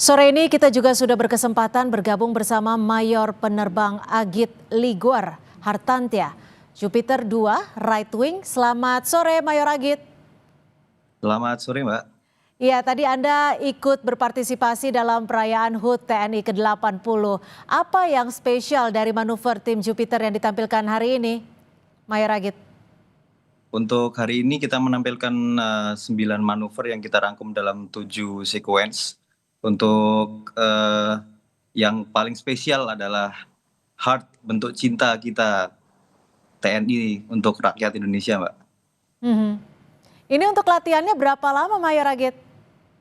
Sore ini kita juga sudah berkesempatan bergabung bersama Mayor Penerbang Agit Liguor Hartantia, Jupiter 2 Right Wing. Selamat sore Mayor Agit. Selamat sore, Mbak. Iya, tadi Anda ikut berpartisipasi dalam perayaan HUT TNI ke-80. Apa yang spesial dari manuver tim Jupiter yang ditampilkan hari ini, Mayor Agit? Untuk hari ini kita menampilkan 9 manuver yang kita rangkum dalam 7 sequence. Untuk yang paling spesial adalah Heart, bentuk cinta kita TNI untuk rakyat Indonesia, Mbak. Mhm. Ini untuk latihannya berapa lama, Mayor Agit?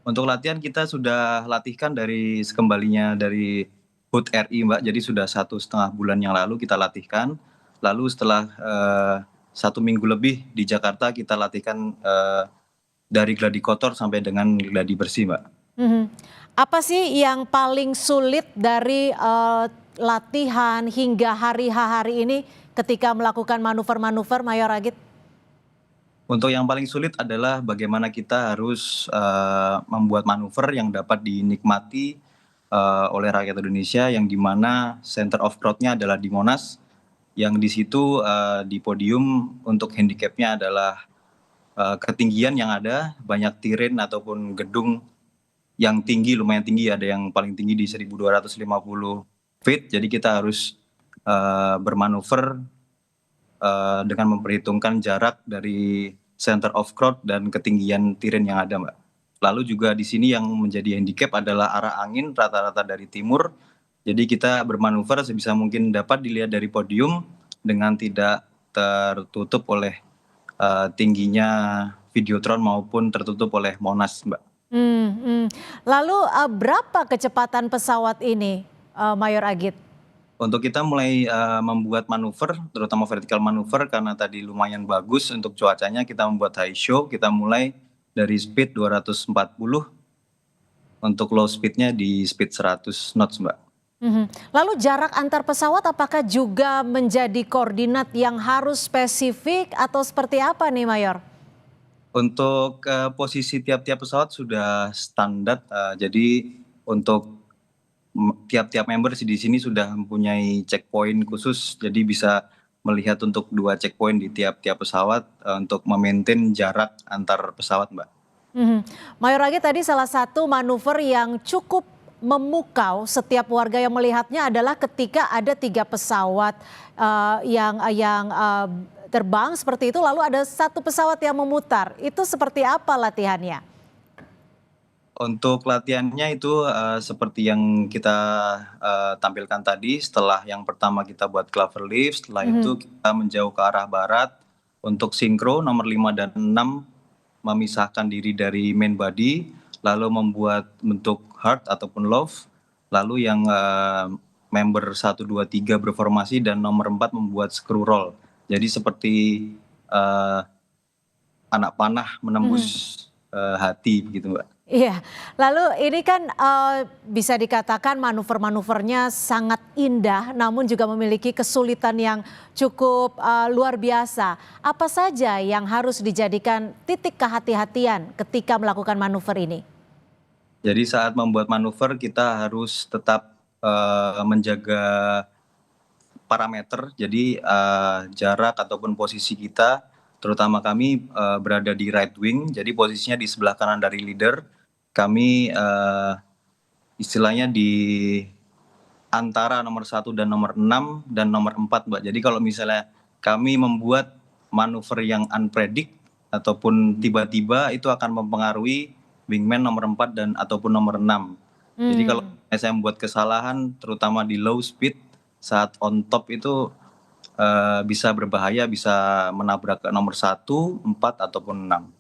Untuk latihan kita sudah latihkan dari sekembalinya dari HUT RI, Mbak. Jadi sudah 1,5 bulan yang lalu kita latihkan. Lalu setelah 1 minggu lebih di Jakarta kita latihkan dari gladi kotor sampai dengan gladi bersih, Mbak. Mhm. Apa sih yang paling sulit dari latihan hingga hari ini ketika melakukan manuver-manuver, Mayor Agit? Untuk yang paling sulit adalah bagaimana kita harus membuat manuver yang dapat dinikmati oleh rakyat Indonesia, yang dimana center of crowd-nya adalah di Monas, yang di situ di podium untuk handicapnya adalah ketinggian yang ada, banyak tiren ataupun gedung yang tinggi, lumayan tinggi, ada yang paling tinggi di 1.250 feet. Jadi kita harus bermanuver dengan memperhitungkan jarak dari center of crowd dan ketinggian tiren yang ada, Mbak. Lalu juga di sini yang menjadi handicap adalah arah angin rata-rata dari timur. Jadi kita bermanuver sebisa mungkin dapat dilihat dari podium dengan tidak tertutup oleh tingginya Videotron maupun tertutup oleh Monas, Mbak. Lalu berapa kecepatan pesawat ini, Mayor Agit? Untuk kita mulai membuat manuver, terutama vertical manuver, karena tadi lumayan bagus untuk cuacanya, kita membuat high show, kita mulai dari speed 240, untuk low speednya di speed 100 knots, Mbak. Lalu jarak antar pesawat apakah juga menjadi koordinat yang harus spesifik atau seperti apa nih, Mayor? Untuk posisi tiap-tiap pesawat sudah standar, jadi untuk tiap-tiap member di sini sudah mempunyai checkpoint khusus, jadi bisa melihat untuk 2 checkpoint di tiap-tiap pesawat untuk memaintain jarak antar pesawat, Mbak. Mayor Agit, tadi salah satu manuver yang cukup memukau setiap warga yang melihatnya adalah ketika ada 3 pesawat yang terbang seperti itu, lalu ada 1 pesawat yang memutar. Itu seperti apa latihannya? Untuk latihannya itu seperti yang kita tampilkan tadi, setelah yang pertama kita buat clover leaf, setelah itu kita menjauh ke arah barat untuk sinkro nomor 5 dan 6, memisahkan diri dari main body, lalu membuat bentuk heart ataupun love, lalu yang member 1, 2, 3 berformasi, dan nomor 4 membuat screw roll. Jadi seperti anak panah menembus hati begitu, Mbak. Iya, lalu ini kan bisa dikatakan manuver-manuvernya sangat indah, namun juga memiliki kesulitan yang cukup luar biasa. Apa saja yang harus dijadikan titik kehati-hatian ketika melakukan manuver ini? Jadi saat membuat manuver kita harus tetap menjaga parameter, jadi jarak ataupun posisi kita, terutama kami berada di right wing, jadi posisinya di sebelah kanan dari leader. Kami istilahnya di antara nomor 1 dan nomor 6 dan nomor 4, Mbak. Jadi kalau misalnya kami membuat manuver yang unpredict ataupun tiba-tiba, itu akan mempengaruhi wingman nomor 4 dan ataupun nomor 6. Jadi kalau saya membuat kesalahan terutama di low speed saat on top itu bisa berbahaya, bisa menabrak ke nomor 1, 4 ataupun 6.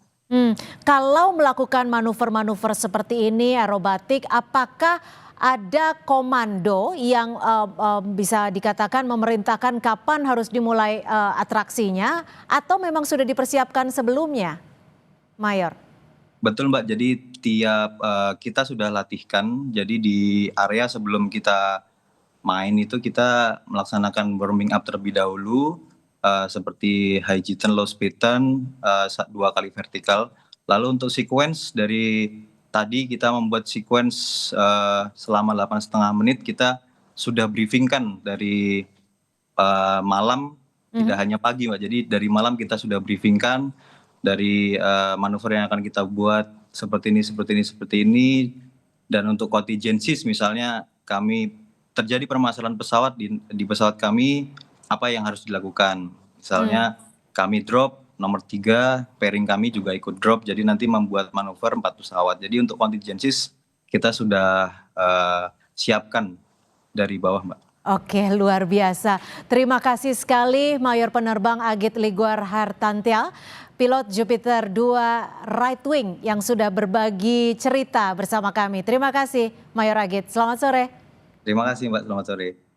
Kalau melakukan manuver-manuver seperti ini aerobatik, apakah ada komando yang bisa dikatakan memerintahkan kapan harus dimulai atraksinya, atau memang sudah dipersiapkan sebelumnya, Mayor? Betul, Mbak, jadi tiap kita sudah latihkan, jadi di area sebelum kita main itu kita melaksanakan warming up terlebih dahulu, seperti high G turn, low speed turn, 2 kali vertikal. Lalu untuk sequence dari tadi kita membuat sequence selama 8,5 menit, kita sudah briefingkan dari malam, tidak hanya pagi Mbak. Jadi dari malam kita sudah briefingkan dari manuver yang akan kita buat seperti ini, seperti ini, seperti ini. Dan untuk contingencies misalnya kami terjadi permasalahan pesawat di pesawat kami, apa yang harus dilakukan. Misalnya kami drop nomor 3, pairing kami juga ikut drop, jadi nanti membuat manuver 4 pesawat. Jadi untuk contingencies kita sudah siapkan dari bawah Mbak. Oke, luar biasa. Terima kasih sekali Mayor Penerbang Agit Liguar Hartantia, pilot Jupiter 2 Right Wing yang sudah berbagi cerita bersama kami. Terima kasih Mayor Agit, selamat sore. Terima kasih Mbak, selamat sore.